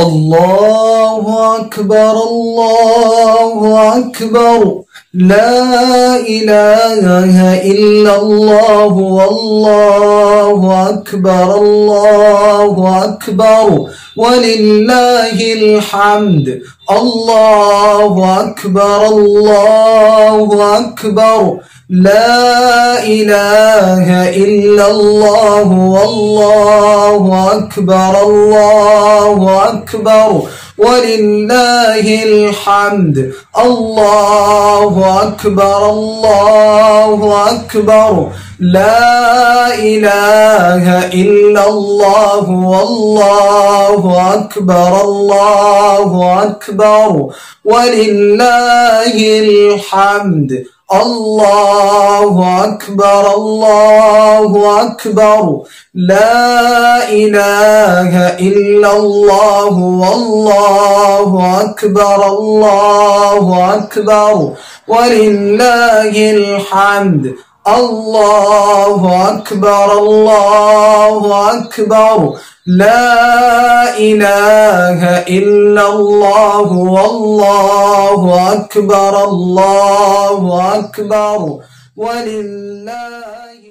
الله أكبر الله أكبر لا إله إلا الله والله أكبر الله أكبر ولله الحمد الله أكبر الله أكبر لا إله إلا الله والله أكبر الله أكبر ولله الحمد الله أكبر الله أكبر لا إله إلا الله والله أكبر الله أكبر ولله الحمد الله أكبر الله أكبر لا إله إلا الله والله أكبر الله أكبر ولله الحمد الله أكبر الله أكبر لا إله إلا الله والله أكبر الله أكبر ولله